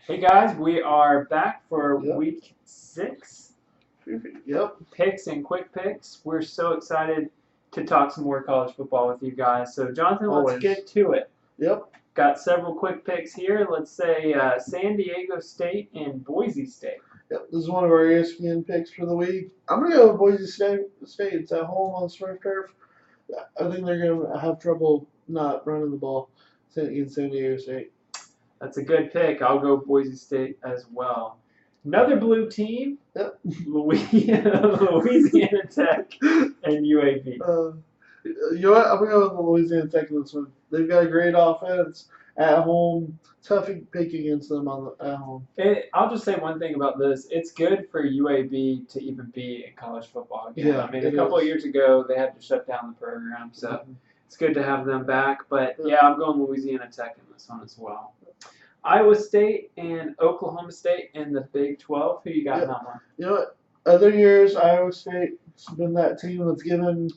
Hey guys, we are back for Yep. week 6 Yep. picks and quick picks. We're so excited to talk some more college football with you guys. So, Jonathan, let's Always. get to it. Yep. Got several quick picks here. Let's say San Diego State and Boise State. Yep. This is one of our ESPN picks for the week. I'm gonna go with Boise State. It's at home on Smurf turf. I think they're gonna have trouble not running the ball against San Diego State. That's a good pick. I'll go Boise State as well. Another blue team, Yep. Louisiana Tech and UAB. You know what? I'm gonna go with the Louisiana Tech in this one. They've got a great offense at home. Tough to pick against them at home. I'll just say one thing about this. It's good for UAB to even be in college football again. Yeah, I mean, a couple of years ago, they had to shut down the program, so it's good to have them back. But, yeah, I'm going Louisiana Tech in this one as well. Iowa State and Oklahoma State in the Big 12. Who you got in that one? You know what? Other years, Iowa State's been that team that's given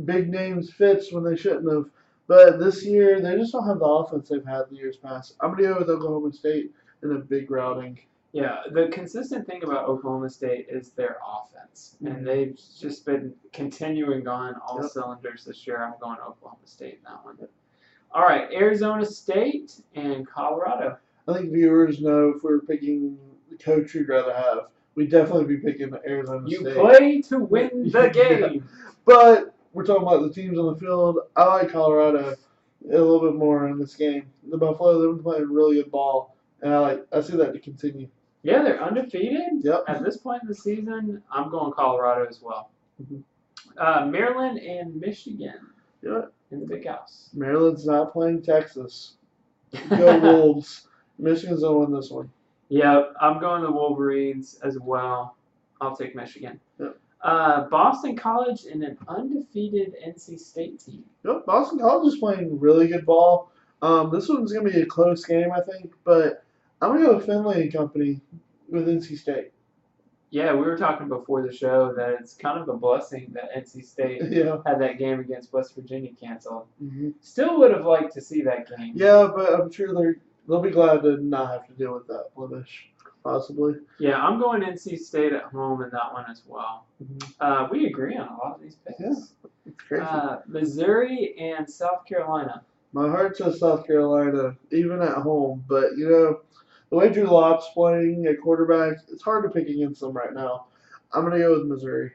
big names fits when they shouldn't have. But this year, they just don't have the offense they've had the years past. I'm going to go with Oklahoma State in a big routing. Yeah, the consistent thing about Oklahoma State is their offense, and they've just been continuing on all cylinders this year. I'm going Oklahoma State in that one. All right, Arizona State and Colorado. I think viewers know if we were picking the coach we'd rather have, we'd definitely be picking Arizona State. You play to win the game. But we're talking about the teams on the field. I like Colorado a little bit more in this game. The Buffalo, they've been playing really good ball, and I see that to continue. Yeah, they're undefeated. Yep. At this point in the season, I'm going Colorado as well. Maryland and Michigan. Yep. In the Big House. Maryland's not playing Texas. Go Wolves. Michigan's going to win this one. Yeah, I'm going the Wolverines as well. I'll take Michigan. Yep. Boston College and an undefeated NC State team. Yep, Boston College is playing really good ball. This one's going to be a close game, I think, but I'm going to go with Finley and company with NC State. Yeah, we were talking before the show that it's kind of a blessing that NC State had that game against West Virginia canceled. Still would have liked to see that game. Yeah, but I'm sure they'll be glad to not have to deal with that blemish, possibly. Yeah, I'm going NC State at home in that one as well. We agree on a lot of these picks. Yeah, it's crazy. Missouri and South Carolina. My heart says South Carolina, even at home, but the way Drew Lock's playing at quarterback, it's hard to pick against them right now. I'm going to go with Missouri.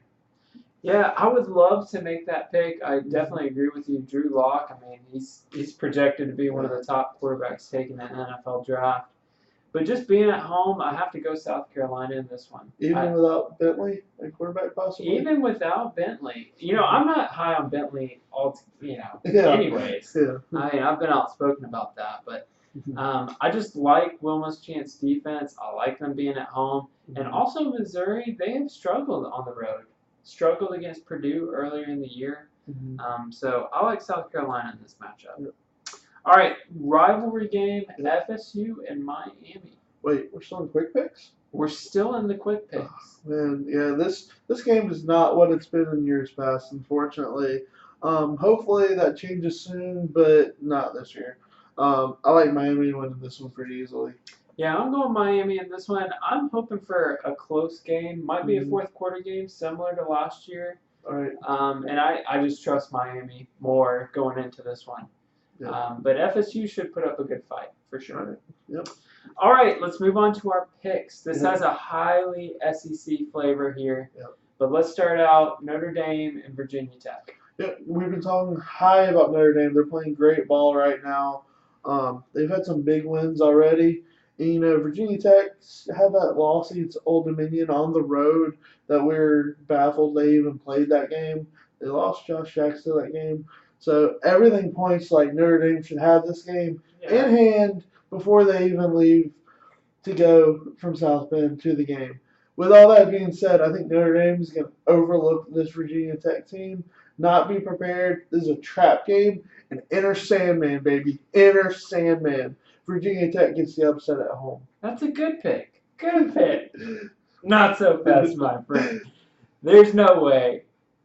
Yeah, I would love to make that pick. I definitely agree with you. Drew Lock, I mean, he's projected to be one of the top quarterbacks taken in the NFL draft. But just being at home, I have to go South Carolina in this one. Even without Bentley, a quarterback possibly? Even without Bentley. I'm not high on Bentley anyways. Yeah. I mean, I've been outspoken about that, but I just like Wilma's Chance defense. I like them being at home. And also Missouri, they have struggled on the road. Struggled against Purdue earlier in the year. So I like South Carolina in this matchup. Yep. All right, rivalry game, FSU and Miami. Wait, we're still in quick picks? We're still in the quick picks. Oh, man, yeah, this game is not what it's been in years past, unfortunately. Hopefully that changes soon, but not this year. I like Miami winning this one pretty easily. Yeah, I'm going Miami in this one. I'm hoping for a close game. Might be a fourth quarter game, similar to last year. All right. And I just trust Miami more going into this one. Yep. But FSU should put up a good fight, for sure. All right. Yep. All right, let's move on to our picks. This has a highly SEC flavor here. Yep. But let's start out Notre Dame and Virginia Tech. Yeah, we've been talking high about Notre Dame. They're playing great ball right now. They've had some big wins already. And, Virginia Tech had that loss against Old Dominion on the road that we're baffled they even played that game. They lost Josh Jackson that game. So everything points like Notre Dame should have this game in hand before they even leave to go from South Bend to the game. With all that being said, I think Notre Dame is going to overlook this Virginia Tech team, not be prepared. This is a trap game, and Inner Sandman, baby. Inner Sandman. Virginia Tech gets the upset at home. That's a good pick. Good pick. Not so fast, my friend. There's no way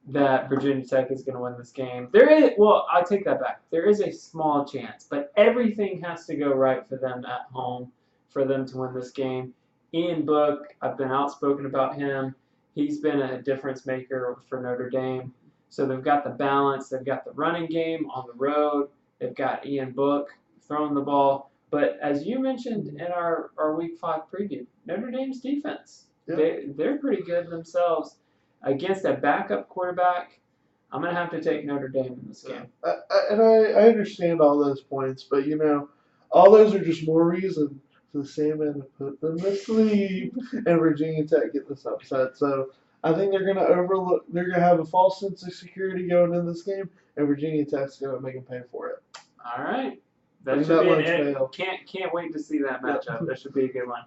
that Virginia Tech is going to win this game. I take that back. There is a small chance, but everything has to go right for them at home for them to win this game. Ian Book, I've been outspoken about him. He's been a difference maker for Notre Dame. So they've got the balance. They've got the running game on the road. They've got Ian Book throwing the ball. But as you mentioned in our Week 5 preview, Notre Dame's defense, they're pretty good themselves. Against a backup quarterback, I'm going to have to take Notre Dame in this game. I understand all those points, but, all those are just more reason for the Sandmen to put them to sleep and Virginia Tech get this upset. So I think they're going to have a false sense of security going into this game, and Virginia Tech's going to make them pay for it. All right. That should be can't wait to see that matchup. That should be a good one.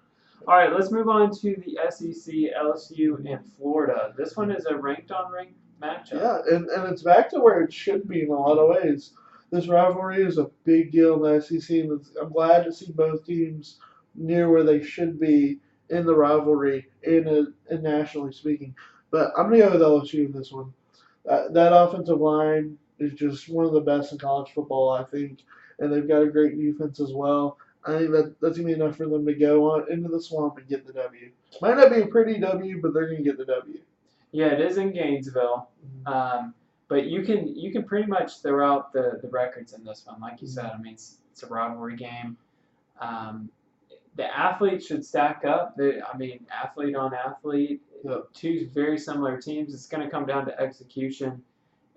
All right, let's move on to the SEC, LSU, and Florida. This one is a ranked-on-ranked matchup. Yeah, and it's back to where it should be in a lot of ways. This rivalry is a big deal in the SEC, and I'm glad to see both teams near where they should be in the rivalry, and nationally speaking. But I'm going to go with LSU in this one. That offensive line is just one of the best in college football, I think, and they've got a great defense as well. I think that's going to be enough for them to go on into the swamp and get the W. Might not be a pretty W, but they're going to get the W. Yeah, it is in Gainesville, but you can pretty much throw out the records in this one. Like you said, I mean, it's a rivalry game. The athletes should stack up. Athlete on athlete, two very similar teams. It's going to come down to execution.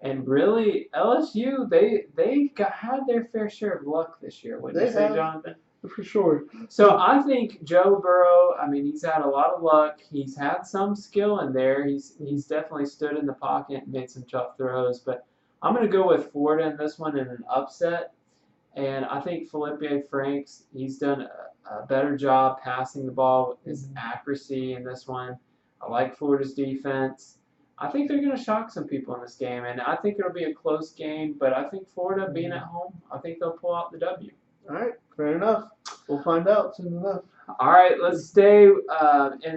And really, LSU, they had their fair share of luck this year, wouldn't you say, Jonathan? For sure. So I think Joe Burrow, he's had a lot of luck. He's had some skill in there. He's definitely stood in the pocket and made some tough throws. But I'm going to go with Florida in this one in an upset. And I think Felipe Franks, he's done a better job passing the ball with his accuracy in this one. I like Florida's defense. I think they're going to shock some people in this game. And I think it'll be a close game. But I think Florida, being at home, I think they'll pull out the W. All right, fair enough. We'll find out soon enough. All right, let's stay in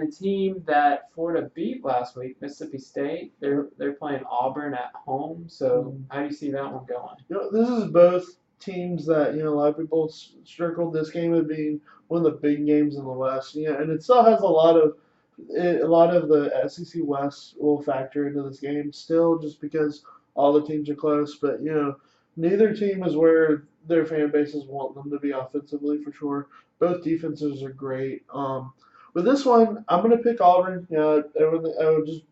a team that Florida beat last week, Mississippi State. They're playing Auburn at home. So how do you see that one going? This is both teams that a lot of people circled this game as being one of the big games in the West. And it still has a lot of the SEC West will factor into this game still, just because all the teams are close. But neither team is where their fan bases want them to be offensively, for sure. Both defenses are great. With this one, I'm going to pick Auburn. I was just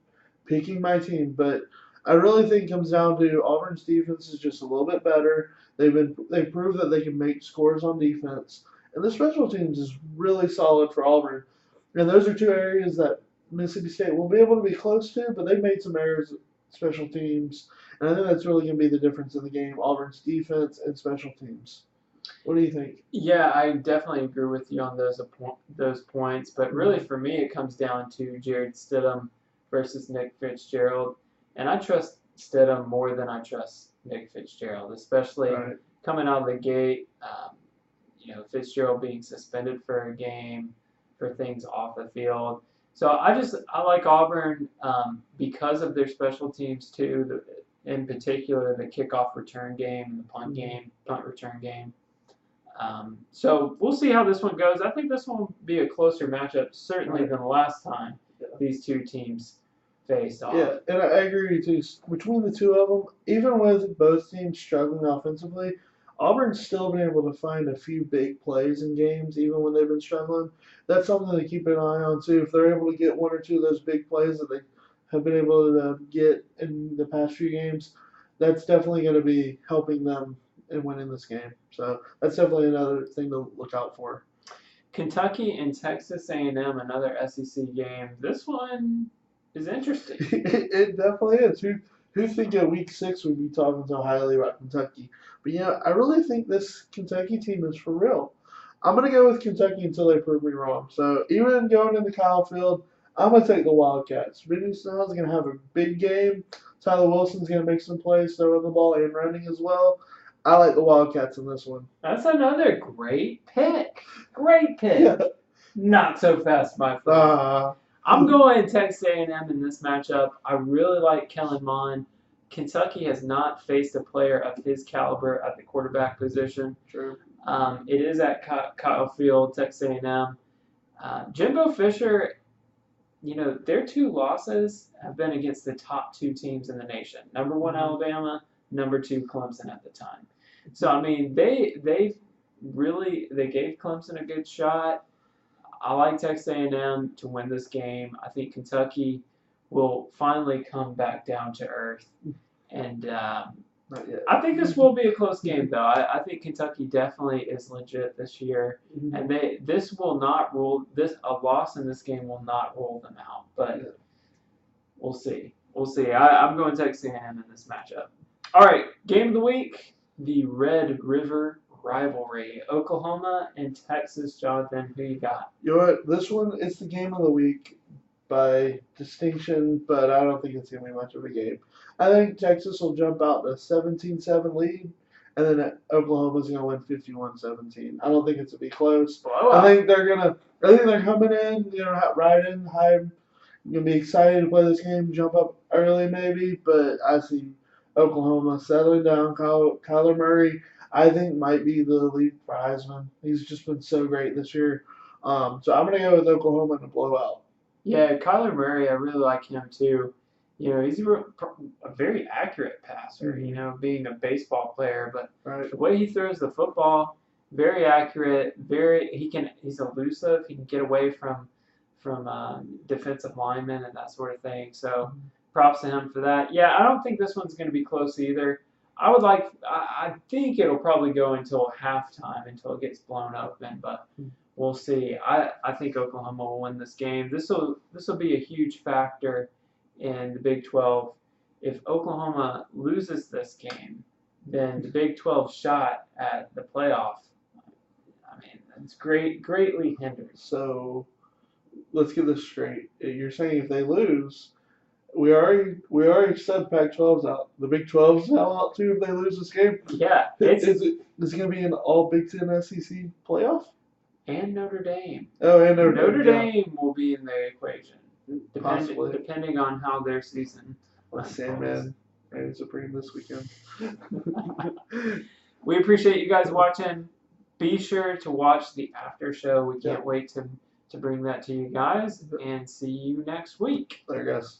picking my team, but I really think it comes down to Auburn's defense is just a little bit better. They've proved that they can make scores on defense, and the special teams is really solid for Auburn. And those are two areas that Mississippi State will be able to be close to, but they've made some errors, special teams. And I think that's really going to be the difference in the game, Auburn's defense and special teams. What do you think? Yeah, I definitely agree with you on those points. But really, for me, it comes down to Jared Stidham versus Nick Fitzgerald. And I trust Stidham more than I trust Nick Fitzgerald, especially coming out of the gate. Fitzgerald being suspended for a game, for things off the field. So I like Auburn because of their special teams too. In particular, the kickoff return game and the punt return game. So we'll see how this one goes. I think this one will be a closer matchup, certainly than the last time these two teams faced off. Yeah, and I agree with you too. Between the two of them, even with both teams struggling offensively, Auburn's still been able to find a few big plays in games, even when they've been struggling. That's something to keep an eye on too. If they're able to get one or two of those big plays that they have been able to get in the past few games, that's definitely going to be helping them in winning this game. So that's definitely another thing to look out for. Kentucky and Texas A&M, another SEC game. This one is interesting. It definitely is. Who think at week 6 we'd be talking so highly about Kentucky? But I really think this Kentucky team is for real. I'm going to go with Kentucky until they prove me wrong. So even going into Kyle Field, I'm going to take the Wildcats. Vinny Snell's going to have a big game. Tyler Wilson's going to make some plays, throwing the ball and running as well. I like the Wildcats in this one. That's another great pick. Great pick. Yeah. Not so fast, my friend. I'm going Texas A&M in this matchup. I really like Kellen Mond. Kentucky has not faced a player of his caliber at the quarterback position. True. It is at Kyle Field, Texas A&M. Jimbo Fisher, their 2 losses have been against the top 2 teams in the nation. Number 1 Alabama, number 2 Clemson at the time. So I mean, they gave Clemson a good shot. I like Texas A&M to win this game. I think Kentucky will finally come back down to earth, and Not yet. I think this will be a close game, though. I think Kentucky definitely is legit this year, and a loss in this game will not rule them out. But we'll see. We'll see. I'm going Texas A&M in this matchup. All right, game of the week: the Red River rivalry, Oklahoma and Texas. Jonathan, who you got? You know what? This one is the game of the week by distinction, but I don't think it's going to be much of a game. I think Texas will jump out to a 17-7 lead, and then Oklahoma's going to win 51-17. I don't think it's going to be close. Blowout. I think they're coming in, right in high. Going to be excited to play this game, jump up early maybe, but I see Oklahoma settling down. Kyler Murray, I think, might be the lead for Heisman. He's just been so great this year. So I'm going to go with Oklahoma in a blowout. Yeah, Kyler Murray, I really like him too. He's a very accurate passer, being a baseball player, but the way he throws the football, very accurate, he's elusive, he can get away from defensive linemen and that sort of thing. So props to him for that. Yeah, I don't think this one's going to be close either. I think it'll probably go until halftime, until it gets blown open, but we'll see. I think Oklahoma will win this game. This will be a huge factor in the Big 12. If Oklahoma loses this game, then the Big 12 shot at the playoff, I mean, it's greatly hindered. So let's get this straight. You're saying if they lose, we already said Pac-12's out. The Big 12's now out too if they lose this game. Yeah, is it going to be an all Big Ten SEC playoff? And Notre Dame. Oh, and Notre Dame will be in the equation, Possibly. depending on how their season. Sandman reigns supreme this weekend. We appreciate you guys watching. Be sure to watch the after show. We can't wait to bring that to you guys, and see you next week. There, guys.